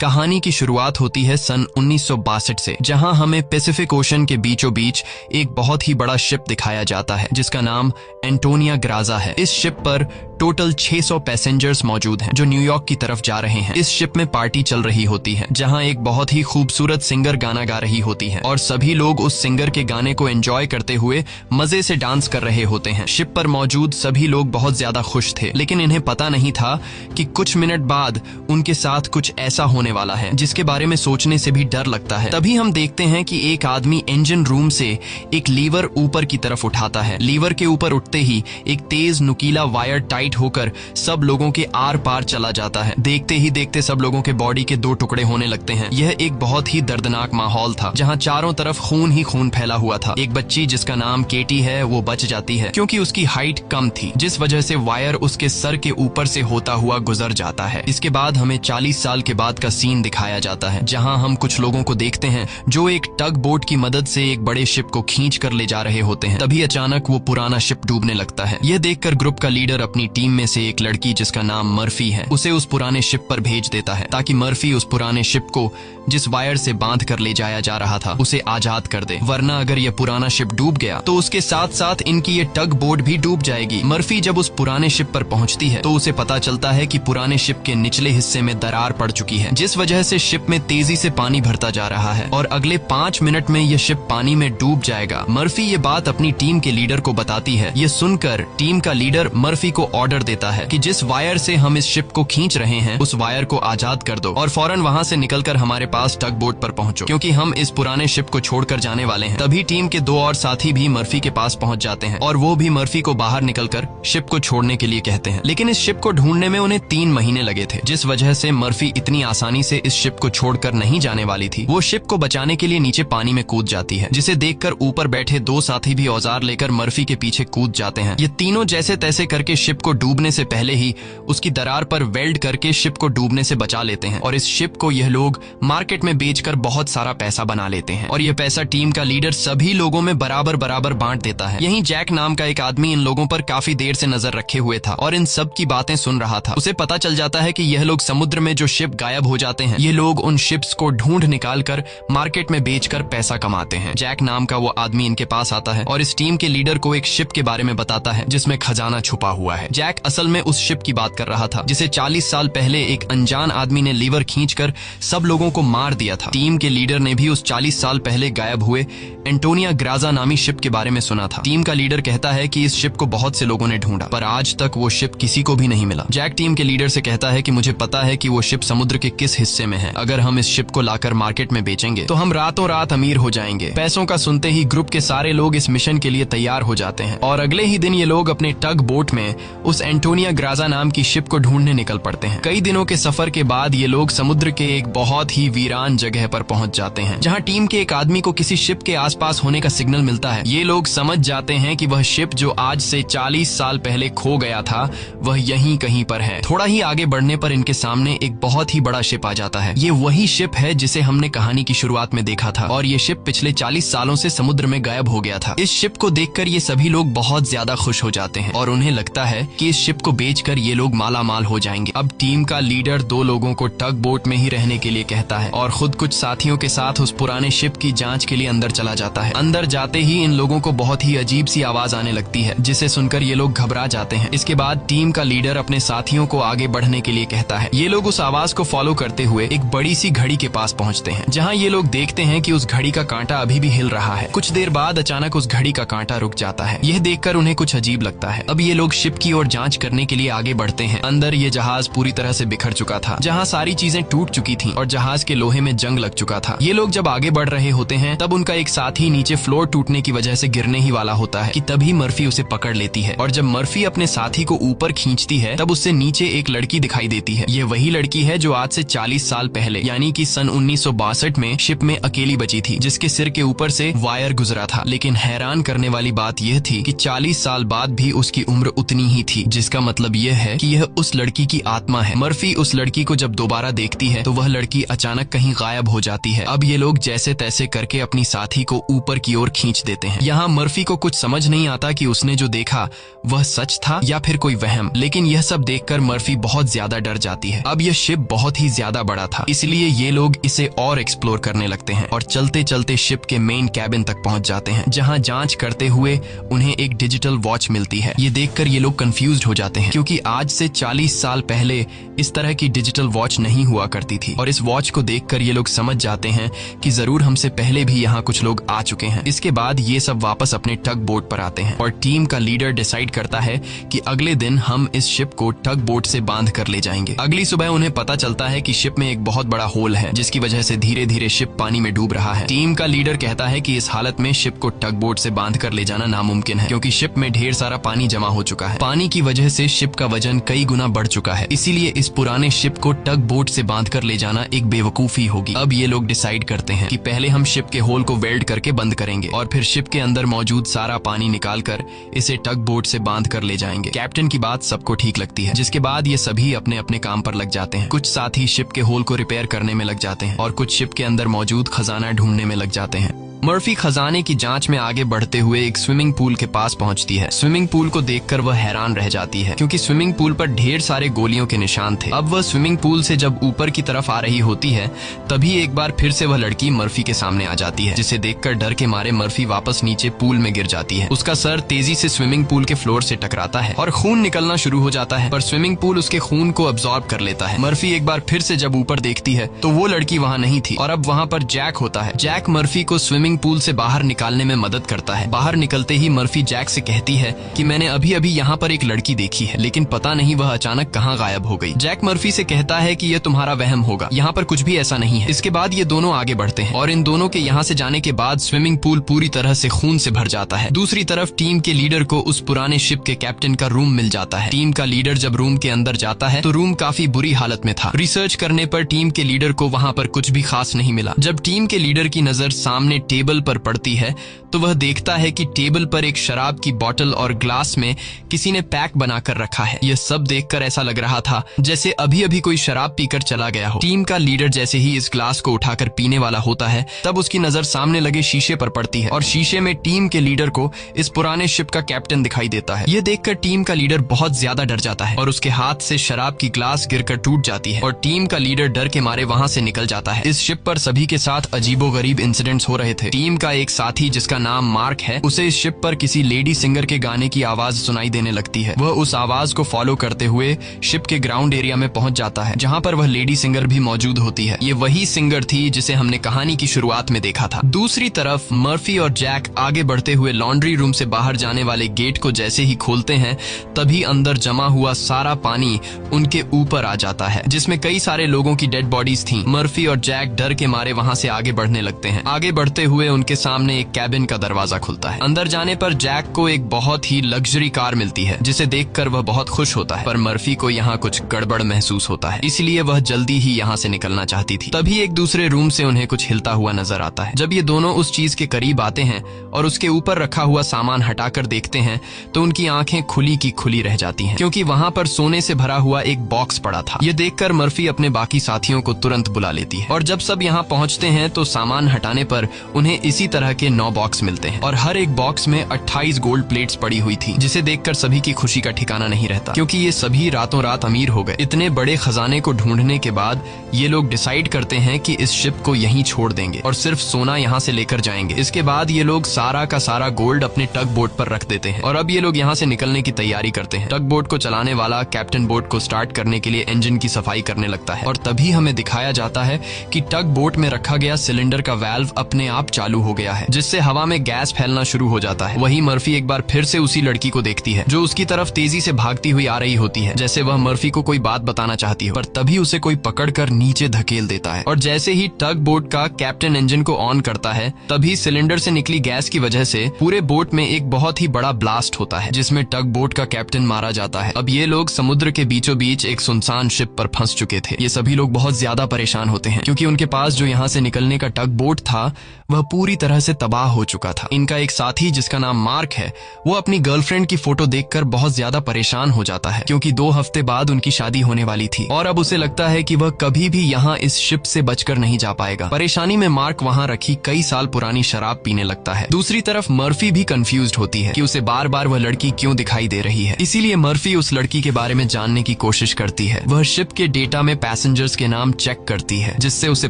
कहानी की शुरुआत होती है सन 1962 से, जहां हमें पैसिफिक ओशन के बीचों बीच एक बहुत ही बड़ा शिप दिखाया जाता है जिसका नाम एंटोनिया ग्राजा है। इस शिप पर टोटल 600 पैसेंजर्स मौजूद हैं जो न्यूयॉर्क की तरफ जा रहे हैं। इस शिप में पार्टी चल रही होती है जहां एक बहुत ही खूबसूरत सिंगर गाना गा रही होती है और सभी लोग उस सिंगर के गाने को एंजॉय करते हुए मजे से डांस कर रहे होते हैं। शिप पर मौजूद सभी लोग बहुत ज्यादा खुश थे, लेकिन इन्हें पता नहीं था कि कुछ मिनट बाद उनके साथ कुछ ऐसा होने वाला है जिसके बारे में सोचने से भी डर लगता है। तभी हम देखते हैं कि एक आदमी इंजन रूम से एक लीवर ऊपर की तरफ उठाता है। लीवर के ऊपर उठते ही एक तेज नुकीला वायर टाइट होकर सब लोगों के आर पार चला जाता है। देखते ही देखते सब लोगों के बॉडी के 2 टुकड़े होने लगते हैं। यह एक बहुत ही दर्दनाक माहौल था जहां चारों तरफ खून ही खून फैला हुआ था। एक बच्ची जिसका नाम केटी है वो बच जाती है क्योंकि उसकी हाइट कम थी, जिस वजह से वायर उसके सर के ऊपर से होता हुआ गुजर जाता है। इसके बाद हमें 40 साल के बाद का सीन दिखाया जाता है जहां हम कुछ लोगों को देखते हैं जो एक टग बोट की मदद से एक बड़े शिप को खींच कर ले जा रहे होते हैं। तभी अचानक वो पुराना शिप डूबने लगता है। यह देखकर ग्रुप का लीडर अपनी टीम में से एक लड़की जिसका नाम मर्फी है उसे उस पुराने शिप पर भेज देता है ताकि मर्फी उस पुराने शिप को जिस वायर से बांध कर ले जाया जा रहा था उसे आजाद कर दे, वरना अगर यह पुराना शिप डूब गया तो उसके साथ साथ इनकी ये टग बोट भी डूब जाएगी। मर्फी जब उस पुराने शिप पर पहुंचती है तो उसे पता चलता है कि पुराने शिप के निचले हिस्से में दरार पड़ चुकी है, जिस वजह से शिप में तेजी से पानी भरता जा रहा है और अगले 5 मिनट में यह शिप पानी में डूब जाएगा। मर्फी ये बात अपनी टीम के लीडर को बताती है। ये सुनकर टीम का लीडर मर्फी को ऑर्डर देता है कि जिस वायर से हम इस शिप को खींच रहे हैं उस वायर को आजाद कर दो और फौरन वहां से निकलकर हमारे पास टग बोट पर पहुंचो, क्योंकि हम इस पुराने शिप को छोड़कर जाने वाले हैं। तभी टीम के 2 और साथी भी मर्फी के पास पहुंच जाते हैं और वो भी मर्फी को बाहर निकलकर शिप को छोड़ने के लिए कहते हैं, लेकिन इस शिप को ढूंढने में उन्हें 3 महीने लगे थे, जिस वजह से मर्फी इतनी आसानी से इस शिप को छोड़कर नहीं जाने वाली थी। वो शिप को बचाने के लिए नीचे पानी में कूद जाती है, जिसे देखकर ऊपर बैठे 2 साथी भी औजार लेकर मर्फी के पीछे कूद जाते हैं। ये तीनों जैसे तैसे करके शिप को डूबने से पहले ही उसकी दरार पर वेल्ड करके शिप को डूबने से बचा लेते हैं और इस शिप को यह लोग मार्केट में बेचकर बहुत सारा पैसा बना लेते हैं और यह पैसा टीम का लीडर सभी लोगों में बराबर बराबर बांट देता है। यहीं जैक नाम का एक आदमी इन लोगों पर काफी देर से नजर रखे हुए था और इन सब की बातें सुन रहा था। उसे पता चल जाता है कि यह लोग समुद्र में जो शिप गायब हो जाते हैं ये लोग उन शिप्स को ढूंढ निकाल कर मार्केट में बेचकर पैसा कमाते हैं। जैक नाम का वो आदमी इनके पास आता है और इस टीम के लीडर को एक शिप के बारे में बताता है जिसमें खजाना छुपा हुआ है। जैक असल में उस शिप की बात कर रहा था जिसे 40 साल पहले एक अनजान आदमी ने लीवर खींचकर सब लोगों को मार दिया था। टीम के लीडर ने भी उस 40 साल पहले गायब हुए एंटोनिया ग्राजा नामी शिप के बारे में सुना था। टीम का लीडर कहता है कि इस शिप को बहुत से लोगों ने ढूंढा पर आज तक वो शिप किसी को भी नहीं मिला। जैक टीम के लीडर से कहता है कि मुझे पता है कि वो शिप समुद्र के किस हिस्से में है। अगर हम इस शिप को लाकर मार्केट में बेचेंगे तो हम रातों रात अमीर हो जाएंगे। पैसों का सुनते ही ग्रुप के सारे लोग इस मिशन के लिए तैयार हो जाते हैं और अगले ही दिन ये लोग अपने टग बोट में उस एंटोनिया ग्राजा नाम की शिप को ढूंढने निकल पड़ते हैं। कई दिनों के सफर के बाद ये लोग समुद्र के एक बहुत ही वीरान जगह पर पहुंच जाते हैं जहां टीम के एक आदमी को किसी शिप के आसपास होने का सिग्नल मिलता है। ये लोग समझ जाते हैं कि वह शिप जो आज से 40 साल पहले खो गया था वह यहीं कहीं पर है। थोड़ा ही आगे बढ़ने पर इनके सामने एक बहुत ही बड़ा शिप आ जाता है। ये वही शिप है जिसे हमने कहानी की शुरुआत में देखा था और ये शिप पिछले 40 सालों से समुद्र में गायब हो गया था। इस शिप को देखकर ये सभी लोग बहुत ज्यादा खुश हो जाते हैं और उन्हें लगता है कि इस शिप को बेचकर ये लोग माला माल हो जाएंगे। अब टीम का लीडर 2 लोगों को टग बोट में ही रहने के लिए कहता है और खुद कुछ साथियों के साथ उस पुराने शिप की जांच के लिए अंदर चला जाता है। अंदर जाते ही इन लोगों को बहुत ही अजीब सी आवाज आने लगती है जिसे सुनकर ये लोग घबरा जाते हैं। इसके बाद टीम का लीडर अपने साथियों को आगे बढ़ने के लिए कहता है। ये लोग उस आवाज को फॉलो करते हुए एक बड़ी सी घड़ी के पास पहुंचते हैं जहां ये लोग देखते हैं कि उस घड़ी का कांटा अभी भी हिल रहा है। कुछ देर बाद अचानक उस घड़ी का कांटा रुक जाता है। यह देखकर उन्हें कुछ अजीब लगता है। अब ये लोग शिप की ओर जांच करने के लिए आगे बढ़ते हैं। अंदर ये जहाज पूरी तरह से बिखर चुका था, जहां सारी चीजें टूट चुकी थी और जहाज के लोहे में जंग लग चुका था। ये लोग जब आगे बढ़ रहे होते हैं तब उनका एक साथी नीचे फ्लोर टूटने की वजह से गिरने ही वाला होता है कि तभी मर्फी उसे पकड़ लेती है और जब मर्फी अपने साथी को ऊपर खींचती है तब उससे नीचे एक लड़की दिखाई देती है। ये वही लड़की है जो आज से 40 साल पहले यानी कि सन 1962 में शिप में अकेली बची थी, जिसके सिर के ऊपर से वायर गुजरा था। लेकिन हैरान करने वाली बात यह थी कि 40 साल बाद भी उसकी उम्र उतनी ही थी। थी, जिसका मतलब यह है कि यह उस लड़की की आत्मा है। मर्फी उस लड़की को जब दोबारा देखती है तो वह लड़की अचानक कहीं गायब हो जाती है। अब ये लोग जैसे तैसे करके अपनी साथी को ऊपर की ओर खींच देते हैं। यहाँ मर्फी को कुछ समझ नहीं आता कि उसने जो देखा वह सच था या फिर कोई वहम, लेकिन यह सब देखकर मर्फी बहुत ज्यादा डर जाती है। अब यह शिप बहुत ही ज्यादा बड़ा था, इसलिए ये लोग इसे और एक्सप्लोर करने लगते हैं और चलते चलते शिप के मेन कैबिन तक पहुंच जाते हैं, जहां जांच करते हुए उन्हें एक डिजिटल वॉच मिलती है। ये देखकर ये लोग कंफ्यूज्ड हो जाते हैं, क्योंकि आज से 40 साल पहले इस तरह की डिजिटल वॉच नहीं हुआ करती थी। और इस वॉच को देखकर ये लोग समझ जाते हैं कि जरूर हमसे पहले भी यहाँ कुछ लोग आ चुके हैं। इसके बाद ये सब वापस अपने टग बोट पर आते हैं और टीम का लीडर डिसाइड करता है कि अगले दिन हम इस शिप को टग बोट से बांध कर ले जाएंगे। अगली सुबह उन्हें पता चलता है कि शिप में एक बहुत बड़ा होल है, जिसकी वजह से धीरे धीरे शिप पानी में डूब रहा है। टीम का लीडर कहता है कि इस हालत में शिप को टग बोट से बांध कर ले जाना नामुमकिन है, क्योंकि शिप में ढेर सारा पानी जमा हो चुका है। पानी की वजह से शिप का वजन कई गुना बढ़ चुका है, इसीलिए इस पुराने शिप को टग बोट से बांध कर ले जाना एक बेवकूफी होगी। अब ये लोग डिसाइड करते हैं कि पहले हम शिप के होल को वेल्ड करके बंद करेंगे और फिर शिप के अंदर मौजूद सारा पानी निकालकर इसे टग बोट से बांध कर ले जाएंगे। कैप्टन की बात सबको ठीक लगती है, जिसके बाद ये सभी अपने अपने काम पर लग जाते हैं। कुछ साथी शिप के होल को रिपेयर करने में लग जाते हैं और कुछ शिप के अंदर मौजूद खजाना ढूंढने में लग जाते हैं। मर्फी खजाने की जांच में आगे बढ़ते हुए एक स्विमिंग पूल के पास पहुंचती है। स्विमिंग पूल को देखकर वह हैरान रह जाती है, क्योंकि स्विमिंग पूल पर ढेर सारे गोलियों के निशान थे। अब वह स्विमिंग पूल से जब ऊपर की तरफ आ रही होती है, तभी एक बार फिर से वह लड़की मर्फी के सामने आ जाती है, जिसे देखकर डर के मारे मर्फी वापस नीचे पूल में गिर जाती है। उसका सर तेजी से स्विमिंग पूल के फ्लोर से टकराता है और खून निकलना शुरू हो जाता है, पर स्विमिंग पूल उसके खून को अब्सॉर्ब कर लेता है। मर्फी एक बार फिर से जब ऊपर देखती है तो वो लड़की वहाँ नहीं थी और अब वहाँ पर जैक होता है। जैक मर्फी को स्विमिंग पूल से बाहर निकालने में मदद करता है। बाहर निकलते ही मर्फी जैक से कहती है कि मैंने अभी अभी यहाँ पर एक लड़की देखी है, लेकिन पता नहीं वह अचानक कहाँ गायब हो गई। जैक मर्फी से कहता है कि यह तुम्हारा वहम होगा, यहाँ पर कुछ भी ऐसा नहीं है। इसके बाद ये दोनों आगे बढ़ते हैं और इन दोनों के यहाँ से जाने के बाद स्विमिंग पूल पूरी तरह से खून से भर जाता है। दूसरी तरफ टीम के लीडर को उस पुराने शिप के कैप्टन का रूम मिल जाता है। टीम का लीडर जब रूम के अंदर जाता है तो रूम काफी बुरी हालत में था। रिसर्च करने पर टीम के लीडर को वहाँ पर कुछ भी खास नहीं मिला। जब टीम के लीडर की नजर सामने टेबल पर पड़ती है तो वह देखता है कि टेबल पर एक शराब की बोतल और ग्लास में किसी ने पैक बनाकर रखा है। यह सब देखकर ऐसा लग रहा था जैसे अभी अभी कोई शराब पीकर चला गया हो। टीम का लीडर जैसे ही इस ग्लास को उठाकर पीने वाला होता है, तब उसकी नजर सामने लगे शीशे पर पड़ती है और शीशे में टीम के लीडर को इस पुराने शिप का कैप्टन दिखाई देता है। यह देखकर टीम का लीडर बहुत ज्यादा डर जाता है और उसके हाथ से शराब की ग्लास गिरकर टूट जाती है और टीम का लीडर डर के मारे वहां से निकल जाता है। इस शिप पर सभी के साथ अजीबोगरीब इंसिडेंट्स हो रहे थे। टीम का एक साथी जिसका नाम मार्क है, उसे इस शिप पर किसी लेडी सिंगर के गाने की आवाज सुनाई देने लगती है। वह उस आवाज को फॉलो करते हुए शिप के ग्राउंड एरिया में पहुंच जाता है, जहां पर वह लेडी सिंगर भी मौजूद होती है। ये वही सिंगर थी जिसे हमने कहानी की शुरुआत में देखा था। दूसरी तरफ मर्फी और जैक आगे बढ़ते हुए लॉन्ड्री रूम से बाहर जाने वाले गेट को जैसे ही खोलते हैं, तभी अंदर जमा हुआ सारा पानी उनके ऊपर आ जाता है, जिसमें कई सारे लोगों की डेड बॉडीज थीं। मर्फी और जैक डर के मारे वहां से आगे बढ़ने लगते हैं। आगे बढ़ते हुए उनके सामने एक कैबिन का दरवाजा खुलता है। अंदर जाने पर जैक को एक बहुत ही लग्जरी कार मिलती है, जिसे देखकर वह बहुत खुश होता है, पर मर्फी को यहाँ कुछ गड़बड़ महसूस होता है, इसलिए वह जल्दी ही यहाँ से निकलना चाहती थी। तभी एक दूसरे रूम से उन्हें कुछ हिलता हुआ नजर आता है। जब ये दोनों उस चीज के करीब आते हैं और उसके ऊपर रखा हुआ सामान हटाकर देखते हैं तो उनकी आंखें खुली की खुली रह जाती हैं, क्योंकि वहां पर सोने से भरा हुआ एक बॉक्स पड़ा था। ये देखकर मर्फी अपने बाकी साथियों को तुरंत बुला लेती है और जब सब यहाँ पहुंचते हैं तो सामान हटाने पर उन्हें इसी तरह के 9 बॉक्स मिलते हैं और हर एक बॉक्स में 28 गोल्ड प्लेट्स पड़ी हुई थी, जिसे देखकर सभी की खुशी का ठिकाना नहीं रहता, क्योंकि ये सभी रातों रात अमीर हो गए। इतने बड़े खजाने को ढूंढने के बाद ये लोग डिसाइड करते हैं कि इस शिप को यहीं छोड़ देंगे और सिर्फ सोना यहाँ से लेकर जाएंगे। इसके बाद ये लोग सारा का सारा गोल्ड अपने टग बोट पर रख देते हैं और अब ये लोग यहाँ से निकलने की तैयारी करते हैं। टग बोट को चलाने वाला कैप्टन बोट को स्टार्ट करने के लिए इंजन की सफाई करने लगता है और तभी हमें दिखाया जाता है कि टग बोट में रखा गया सिलेंडर का वाल्व अपने आप चालू हो गया है, जिससे हवा में गैस फैलना शुरू हो जाता है। वही मर्फी एक बार फिर से उसी लड़की को देखती है जो उसकी तरफ तेजी से भागती हुई आ रही होती है, जैसे वह मर्फी को कोई बात बताना चाहती हो, पर तभी उसे कोई पकड़कर नीचे धकेल देता है और जैसे ही टग बोट का कैप्टन इंजन को ऑन करता है, तभी सिलेंडर से निकली गैस की वजह से पूरे बोट में एक बहुत ही बड़ा ब्लास्ट होता है, जिसमें टग बोट का कैप्टन मारा जाता है। अब ये लोग समुद्र के बीचों बीच एक सुनसान शिप पर फंस चुके थे। ये सभी लोग बहुत ज्यादा परेशान होते हैं, क्योंकि उनके पास जो यहाँ से निकलने का टग बोट था वह पूरी तरह से तबाह हो चुका था। इनका एक साथी जिसका नाम मार्क है, वो अपनी गर्लफ्रेंड की फोटो देखकर बहुत ज्यादा परेशान हो जाता है, क्योंकि 2 हफ्ते बाद उनकी शादी होने वाली थी और अब उसे लगता है कि वह कभी भी यहाँ इस शिप से बचकर नहीं जा पाएगा। परेशानी में मार्क वहाँ रखी कई साल पुरानी शराब पीने लगता है। दूसरी तरफ मर्फी भी कंफ्यूज्ड होती है कि उसे बार बार वह लड़की क्यों दिखाई दे रही है। इसीलिए मर्फी उस लड़की के बारे में जानने की कोशिश करती है। वह शिप के डेटा में पैसेंजर्स के नाम चेक करती है, जिससे उसे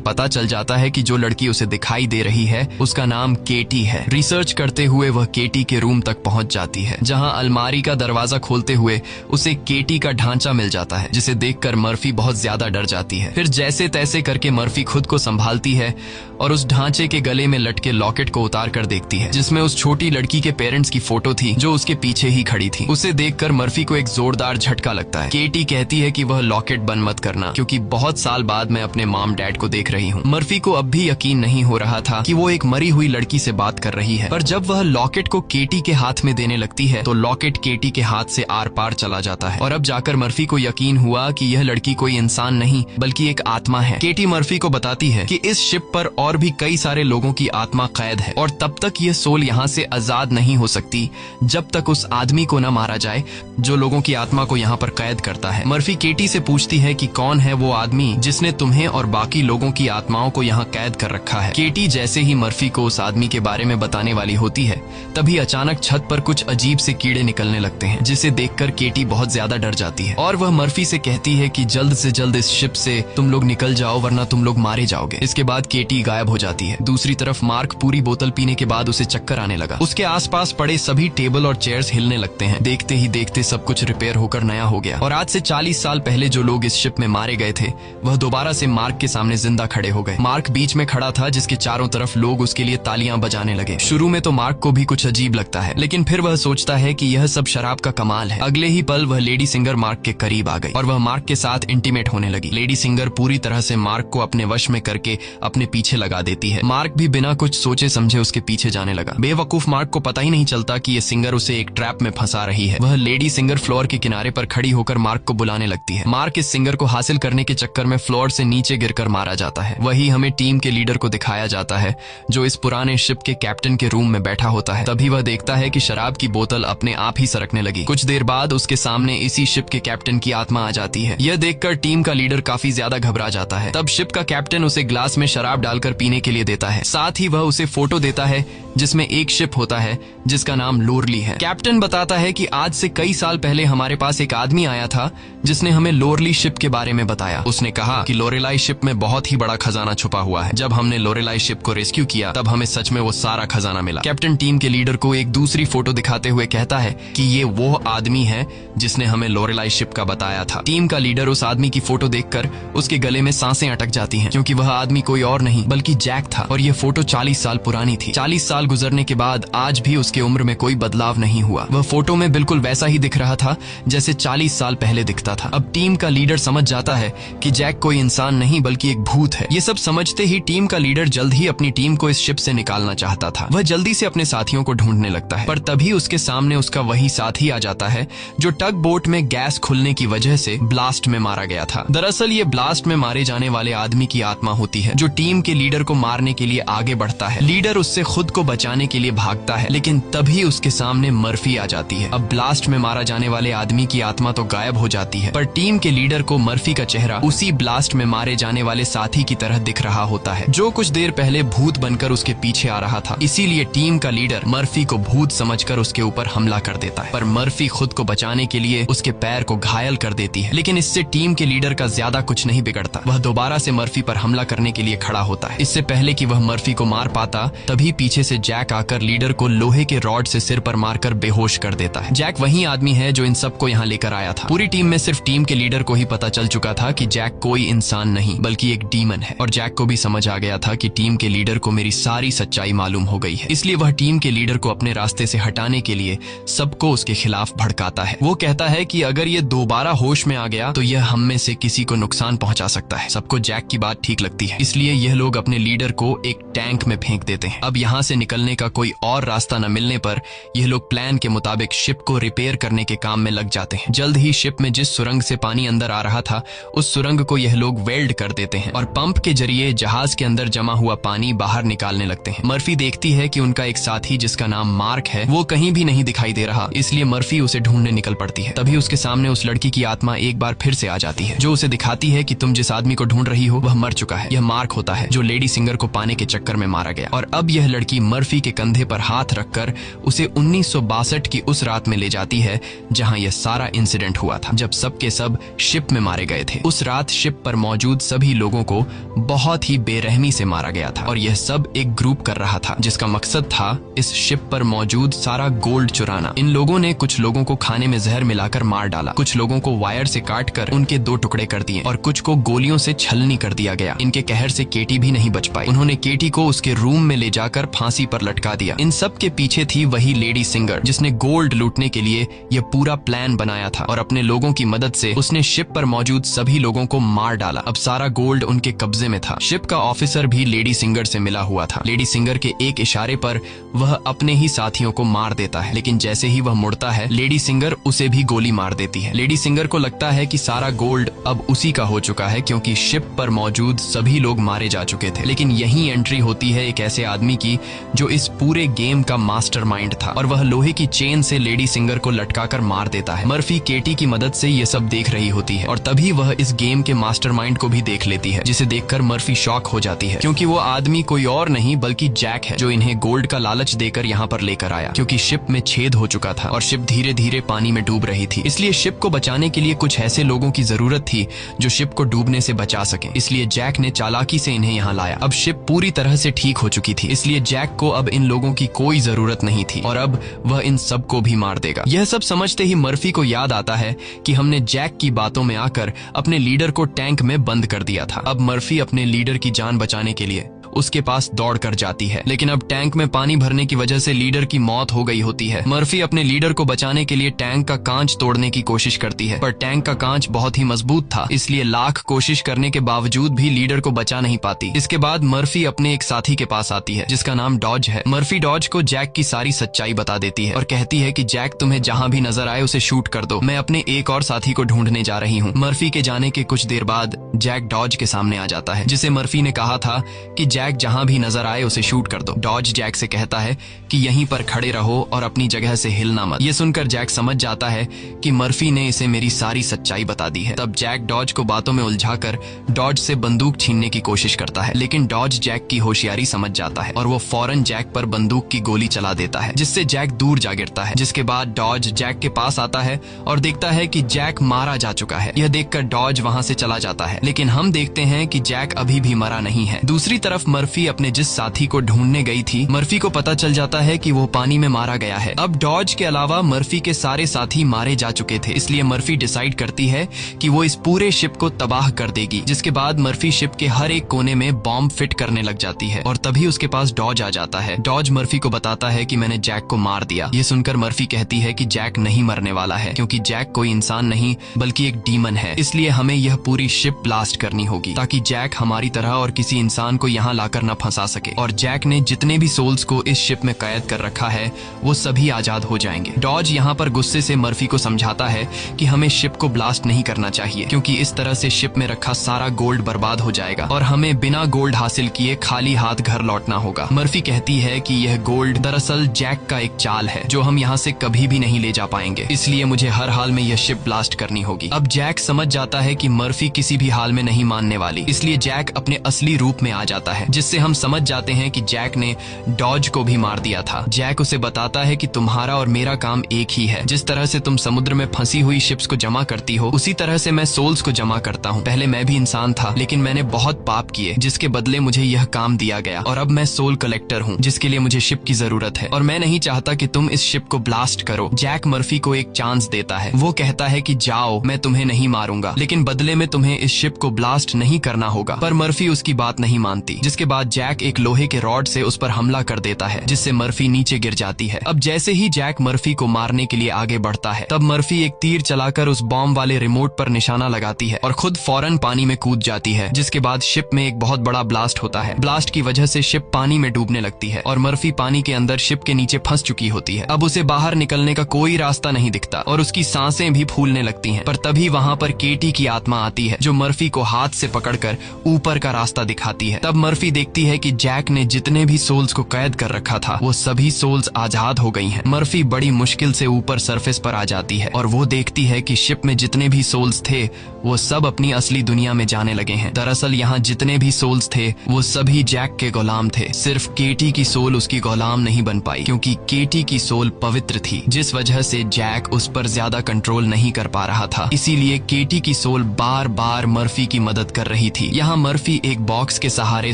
पता चल जाता है कि जो लड़की उसे दिखाई दे रही है उसका नाम केटी है। रिसर्च करते हुए वह केटी के रूम तक पहुंच जाती है, जहां अलमारी का दरवाजा खोलते हुए उसे केटी का ढांचा मिल जाता है, जिसे देखकर मर्फी बहुत ज्यादा डर जाती है। फिर जैसे तैसे करके मर्फी खुद को संभालती है और उस ढांचे के गले में लटके लॉकेट को उतार कर देखती है, जिसमें उस छोटी लड़की के पेरेंट्स की फोटो थी जो उसके पीछे ही खड़ी थी। उसे देखकर मर्फी को एक जोरदार झटका लगता है। केटी कहती है कि वह लॉकेट बंद मत करना, क्योंकि बहुत साल बाद मैं अपने मॉम डैड को देख रही हूँ। मर्फी को अब भी यकीन नहीं हो रहा था कि वो एक मरी हुई लड़की से बात कर रही है, पर जब वह लॉकेट को केटी के हाथ में देने लगती है तो लॉकेट केटी के हाथ से आर पार चला जाता है और अब जाकर मर्फी को यकीन हुआ कि यह लड़की कोई इंसान नहीं बल्कि एक आत्मा है। केटी मर्फी को बताती है कि इस शिप पर और भी कई सारे लोगों की आत्मा कैद है और तब तक यह सोल यहाँ से आजाद नहीं हो सकती जब तक उस आदमी को न मारा जाए जो लोगों की आत्मा को यहाँ पर कैद करता है। मर्फी केटी से पूछती है कि कौन है वो आदमी जिसने तुम्हें और बाकी लोगों की आत्माओं को यहाँ कैद कर रखा है। केटी जैसे ही मर्फी को उस आदमी के बारे में बताने वाली होती है, तभी अचानक छत पर कुछ अजीब से कीड़े निकलने लगते हैं, जिसे देखकर केटी बहुत ज्यादा डर जाती है और वह मर्फी से कहती है कि जल्द से जल्द इस शिप से तुम लोग निकल जाओ वरना तुम लोग मारे जाओगे। इसके बाद केटी गायब हो जाती है। दूसरी तरफ मार्क पूरी बोतल पीने के बाद उसे चक्कर आने लगा। उसके आसपास पड़े सभी टेबल और चेयर्स हिलने लगते हैं। देखते ही देखते सब कुछ रिपेयर होकर नया हो गया और आज से 40 साल पहले जो लोग इस शिप में मारे गए थे वह दोबारा से मार्क के सामने जिंदा खड़े हो गए। मार्क बीच में खड़ा था, जिसके चारों तरफ लोग उसके लिए तालियां बजाने लगे। शुरू में तो मार्क को भी कुछ अजीब लगता है, लेकिन फिर वह सोचता है कि यह सब शराब का कमाल है। अगले ही पल वह लेडी सिंगर मार्क के करीब आ गई और वह मार्क के साथ इंटीमेट होने लगी। लेडी सिंगर पूरी तरह से मार्क को अपने वश में करके अपने पीछे लगा देती है। मार्क भी बिना कुछ सोचे समझे उसके पीछे जाने लगा। बेवकूफ मार्क को पता ही नहीं चलता कि ये सिंगर उसे एक ट्रैप में फंसा रही है। वह लेडी सिंगर फ्लोर के किनारे पर खड़ी होकर मार्क को बुलाने लगती है। मार्क इस सिंगर को हासिल करने के चक्कर में फ्लोर से नीचे गिरकर मारा जाता है। वही हमें टीम के लीडर को दिखाया जाता है, जो इस पुराने शिप के कैप्टन के रूम में बैठा होता है। तभी वह देखता है कि शराब की बोतल अपने आप ही सरकने लगी। कुछ देर बाद उसके सामने इसी शिप के कैप्टन की आत्मा आ जाती है। यह देखकर टीम का लीडर काफी ज्यादा घबरा जाता है। तब शिप का कैप्टन उसे ग्लास में शराब डालकर पीने के लिए देता है। साथ ही वह उसे फोटो देता है जिसमें एक शिप होता है जिसका नाम लोरली है। कैप्टन बताता है कि आज से कई साल पहले हमारे पास एक आदमी आया था जिसने हमें लोरली शिप के बारे में बताया। उसने कहा कि लोरेलाई शिप में बहुत ही बड़ा खजाना छुपा हुआ है। जब हमने लोरेलाई शिप को रेस्क्यू किया तब हमें सच में वो सारा खजाना मिला। कैप्टन टीम के लीडर को एक दूसरी फोटो दिखाते हुए कहता है कि ये वो आदमी है जिसने हमें लोरेलाई शिप का बताया था। टीम का लीडर उस आदमी की फोटो देखकर उसके गले में सांसें अटक जाती हैं, क्योंकि वह आदमी कोई और नहीं बल्कि जैक था और यह फोटो 40 साल पुरानी थी। 40 साल गुजरने के बाद आज भी उसके उम्र में कोई बदलाव नहीं हुआ। वह फोटो में बिल्कुल वैसा ही दिख रहा था जैसे 40 साल पहले दिखता था। अब टीम का लीडर समझ जाता है कि जैक कोई इंसान नहीं बल्कि एक भूत है। ये सब समझते ही टीम का लीडर जल्द ही अपनी टीम को इस शिप से निकालना चाहता था। वह जल्दी से अपने साथियों को ढूंढने लगता है, पर तभी उसके सामने उसका वही साथी आ जाता है जो टग बोट में गैस खुलने की वजह से ब्लास्ट में मारा गया था। दरअसल ये ब्लास्ट में मारे जाने वाले आदमी की आत्मा होती है जो टीम के लीडर को मारने के लिए आगे बढ़ता है। लीडर उससे खुद को बचाने के लिए भागता है, लेकिन तभी उसके सामने मर्फी आ जाती है। अब ब्लास्ट में मारा जाने वाले आदमी की आत्मा तो गायब हो जाती है, पर टीम के लीडर को मर्फी का चेहरा उसी ब्लास्ट में मारे जाने वाले साथी की तरह दिख रहा होता है, जो कुछ देर पहले भूत बनकर उसके पीछे आ रहा था। इसीलिए टीम का लीडर मर्फी को भूत समझकर उसके ऊपर हमला कर देता है, पर मर्फी खुद को बचाने के लिए उसके पैर को घायल कर देती है। लेकिन इससे टीम के लीडर का ज्यादा कुछ नहीं बिगड़ता। वह दोबारा से मर्फी पर हमला करने के लिए खड़ा होता है। इससे पहले कि वह मर्फी को मार पाता, तभी पीछे से जैक आकर लीडर को लोहे के रॉड से सिर पर मारकर बेहोश कर देता है। जैक वही आदमी है जो इन सबको यहाँ लेकर आया था। पूरी टीम में सिर्फ टीम के लीडर को ही पता चल चुका था कि जैक कोई इंसान नहीं बल्कि एक डीमन है, और जैक को भी समझ आ गया था कि टीम के लीडर को मेरी सारी सच्चाई मालूम हो गई है। इसलिए वह टीम के लीडर को अपने रास्ते से हटाने के लिए सबको उसके खिलाफ भड़काता है। वो कहता है कि अगर ये दोबारा होश में आ गया तो यह हम में से किसी को नुकसान पहुंचा सकता है। सबको जैक की बात ठीक लगती है, इसलिए यह लोग अपने लीडर को एक टैंक में फेंक देते हैं। अब यहाँ से निकलने का कोई और रास्ता न मिलने पर यह लोग प्लान के मुताबिक शिप को रिपेयर करने के काम में लग जाते हैं। जल्द ही शिप में जिस सुरंग से पानी अंदर आ रहा था उस सुरंग को यह लोग वेल्ड कर देते हैं और पंप के जरिए जहाज के अंदर जमा हुआ पानी बाहर बाहर निकालने लगते हैं। मर्फी देखती है कि उनका एक साथी जिसका नाम मार्क है वो कहीं भी नहीं दिखाई दे रहा, इसलिए मर्फी उसे ढूंढने निकल पड़ती है। तभी उसके सामने उस लड़की की आत्मा एक बार फिर से आ जाती है, जो उसे दिखाती है कि तुम जिस आदमी को ढूंढ रही हो वह मर चुका है। यह मार्क होता है जो लेडी सिंगर को पाने के चक्कर में मारा गया। और अब यह लड़की मर्फी के कंधे पर हाथ रखकर उसे 1962 की उस रात में ले जाती है जहां यह सारा इंसिडेंट हुआ था, जब सब के सब शिप में मारे गए थे। उस रात शिप पर मौजूद सभी लोगों को बहुत ही बेरहमी से मारा गया था और यह सब एक ग्रुप कर रहा था जिसका मकसद था इस शिप पर मौजूद सारा गोल्ड चुराना। इन लोगों ने कुछ लोगों को खाने में जहर मिलाकर मार डाला, कुछ लोगों को वायर से काटकर उनके 2 टुकड़े कर दिए और कुछ को गोलियों से छलनी कर दिया गया। इनके कहर से केटी भी नहीं बच पाई। उन्होंने केटी को उसके रूम में ले जाकर फांसी पर लटका दिया। इन सब के पीछे थी वही लेडी सिंगर जिसने गोल्ड लूटने के लिए यह पूरा प्लान बनाया था और अपने लोगों की मदद से उसने शिप पर मौजूद सभी लोगों को मार डाला। अब सारा गोल्ड उनके कब्जे में था। शिप का ऑफिसर भी लेडी सिंगर से मिला हुआ था। लेडी सिंगर के एक इशारे पर वह अपने ही साथियों को मार देता है, लेकिन जैसे ही वह मुड़ता है लेडी सिंगर उसे भी गोली मार देती है। लेडी सिंगर को लगता है कि सारा गोल्ड अब उसी का हो चुका है क्योंकि शिप पर मौजूद सभी लोग मारे जा चुके थे। लेकिन यही एंट्री होती है एक ऐसे आदमी की जो इस पूरे गेम का मास्टरमाइंड था और वह लोहे की चेन से लेडी सिंगर को लटकाकर मार देता है। मर्फी केटी की मदद से ये सब देख रही होती है और तभी वह इस गेम के मास्टरमाइंड को भी देख लेती है, जिसे देखकर मर्फी शॉक हो जाती है क्योंकि वो आदमी कोई और नहीं बल्कि जैक है, जो इन्हें गोल्ड का लालच देकर यहाँ पर लेकर आया। क्योंकि शिप में छेद हो चुका था और शिप धीरे धीरे पानी में डूब रही थी, इसलिए शिप को बचाने के लिए कुछ ऐसे लोगों की जरूरत थी जो शिप को डूबने से बचा सके। इसलिए जैक ने चालाकी से इन्हें यहाँ लाया। अब शिप पूरी तरह से ठीक हो चुकी थी, इसलिए जैक को अब इन लोगों की कोई जरूरत नहीं थी और अब वह इन सबको भी मार देगा। यह सब समझते ही मर्फी को याद आता है कि हमने जैक की बातों में आकर अपने लीडर को टैंक में बंद कर दिया था। अब मर्फी अपने लीडर की जान बचाने के लिए उसके पास दौड़ कर जाती है, लेकिन अब टैंक में पानी भरने की वजह से लीडर की मौत हो गई होती है। मर्फी अपने लीडर को बचाने के लिए टैंक का कांच तोड़ने की कोशिश करती है, पर टैंक का कांच बहुत ही मजबूत था, इसलिए लाख कोशिश करने के बावजूद भी लीडर को बचा नहीं पाती। इसके बाद मर्फी अपने एक साथी के पास आती है जिसका नाम डॉज है। मर्फी डॉज को जैक की सारी सच्चाई बता देती है और कहती है कि जैक तुम्हें जहां भी नजर आए उसे शूट कर दो, मैं अपने एक और साथी को ढूंढने जा रही हूँ। मर्फी के जाने के कुछ देर बाद जैक डॉज के सामने आ जाता है, जिसे मर्फी ने कहा था कि जैक जहां भी नजर आए उसे शूट कर दो। डॉज जैक से कहता है कि यहीं पर खड़े रहो और अपनी जगह से हिलना मत। ये सुनकर जैक समझ जाता है कि मर्फी ने इसे मेरी सारी सच्चाई बता दी है। तब जैक डॉज को बातों में उलझाकर डॉज से बंदूक छीनने की कोशिश करता है, लेकिन डॉज जैक की होशियारी समझ जाता है और वो फौरन जैक पर बंदूक की गोली चला देता है, जिससे जैक दूर जा गिरता है। जिसके बाद डॉज जैक के पास आता है और देखता है कि जैक मारा जा चुका है। यह देखकर डॉज वहां से चला जाता है, लेकिन हम देखते हैं कि जैक अभी भी मरा नहीं है। दूसरी तरफ मर्फी अपने जिस साथी को ढूंढने गई थी, मर्फी को पता चल जाता है कि वो पानी में मारा गया है। अब डॉज के अलावा मर्फी के सारे साथी मारे जा चुके थे, इसलिए मर्फी डिसाइड करती है कि वो इस पूरे शिप को तबाह कर देगी। जिसके बाद मर्फी शिप के हर एक कोने में बॉम्ब फिट करने लग जाती है और तभी उसके पास डॉज आ जाता है। डॉज मर्फी को बताता है कि मैंने जैक को मार दिया। ये सुनकर मर्फी कहती है कि जैक नहीं मरने वाला है, क्योंकि जैक कोई इंसान नहीं बल्कि एक डीमन है, इसलिए हमें यह पूरी शिप ब्लास्ट करनी होगी ताकि जैक हमारी तरह और किसी इंसान को यहाँ लाकर न फंसा सके। और जैक ने जितने भी सोल्स को इस शिप में कैद कर रखा है वो सभी आजाद हो जाएंगे। डॉज यहाँ पर गुस्से से मर्फी को समझाता है कि हमें शिप को ब्लास्ट नहीं करना चाहिए, क्योंकि इस तरह से शिप में रखा सारा गोल्ड बर्बाद हो जाएगा और हमें बिना गोल्ड हासिल किए खाली हाथ घर लौटना होगा। मर्फी कहती है कि यह गोल्ड दरअसल जैक का एक चाल है जो हम यहाँ से कभी भी नहीं ले जा पाएंगे, इसलिए मुझे हर हाल में यह शिप ब्लास्ट करनी होगी। अब जैक समझ जाता है कि मर्फी किसी भी हाल में नहीं मानने वाली, इसलिए जैक अपने असली रूप में आ जाता है, जिससे हम समझ जाते हैं कि जैक ने डॉज को भी मार दिया था। जैक उसे बताता है कि तुम्हारा और मेरा काम एक ही है, जिस तरह से तुम समुद्र में फंसी हुई शिप्स को जमा करती हो उसी तरह से मैं सोल्स को जमा करता हूँ। पहले मैं भी इंसान था, लेकिन मैंने बहुत पाप किए जिसके बदले मुझे यह काम दिया गया और अब मैं सोल कलेक्टर हूँ, जिसके लिए मुझे शिप की जरूरत है और मैं नहीं चाहता कि तुम इस शिप को ब्लास्ट करो। जैक मर्फी को एक चांस देता है। वो कहता है कि जाओ, मैं तुम्हें नहीं मारूंगा, लेकिन बदले में तुम्हें इस शिप को ब्लास्ट नहीं करना होगा। पर मर्फी उसकी बात नहीं मानती, जिसके बाद जैक एक लोहे के रॉड से उस पर हमला कर देता है, जिससे मर्फी नीचे गिर जाती है। अब जैसे ही जैक मर्फी को मारने के लिए आगे बढ़ता है, तब मर्फी एक तीर चलाकर उस बॉम्ब वाले रिमोट पर निशाना लगाती है और खुद फौरन पानी में कूद जाती है, जिसके बाद शिप में एक बहुत बड़ा ब्लास्ट होता है। ब्लास्ट की वजह से शिप पानी में डूबने लगती है और मर्फी पानी के अंदर शिप के नीचे फंस चुकी होती है। अब उसे बाहर निकलने का कोई रास्ता नहीं दिखता और उसकी सांसें भी फूलने लगती हैं। पर तभी वहां पर केटी की आत्मा आती है, जो मर्फी को हाथ से पकड़कर ऊपर का रास्ता दिखाती है। तब मर्फी मर्फी देखती है कि जैक ने जितने भी सोल्स को कैद कर रखा था वो सभी सोल्स आजाद हो गई हैं। मर्फी बड़ी मुश्किल से ऊपर सरफेस पर आ जाती है और वो देखती है कि शिप में जितने भी सोल्स थे वो सब अपनी असली दुनिया में जाने लगे हैं। दरअसल यहाँ जितने भी सोल्स थे वो सभी जैक के गुलाम थे। सिर्फ केटी की सोल उसकी गुलाम नहीं बन पाई क्योंकि केटी की सोल पवित्र थी, जिस वजह से जैक उस पर ज्यादा कंट्रोल नहीं कर पा रहा था। इसीलिए केटी की सोल बार बार मर्फी की मदद कर रही थी। यहाँ मर्फी एक बॉक्स के सहारे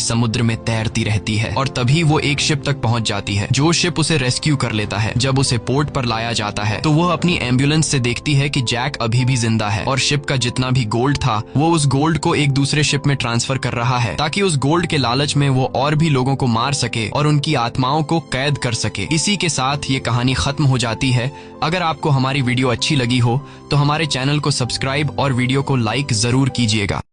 समुद्र में तैरती रहती है और तभी वो एक शिप तक पहुंच जाती है जो शिप उसे रेस्क्यू कर लेता है। जब उसे पोर्ट पर लाया जाता है तो वो अपनी एम्बुलेंस से देखती है कि जैक अभी भी जिंदा है और शिप का जितना भी गोल्ड था वो उस गोल्ड को एक दूसरे शिप में ट्रांसफर कर रहा है ताकि उस गोल्ड के लालच में वो और भी लोगों को मार सके और उनकी आत्माओं को कैद कर सके। इसी के साथ ये कहानी खत्म हो जाती है। अगर आपको हमारी वीडियो अच्छी लगी हो तो हमारे चैनल को सब्सक्राइब और वीडियो को लाइक जरूर कीजिएगा।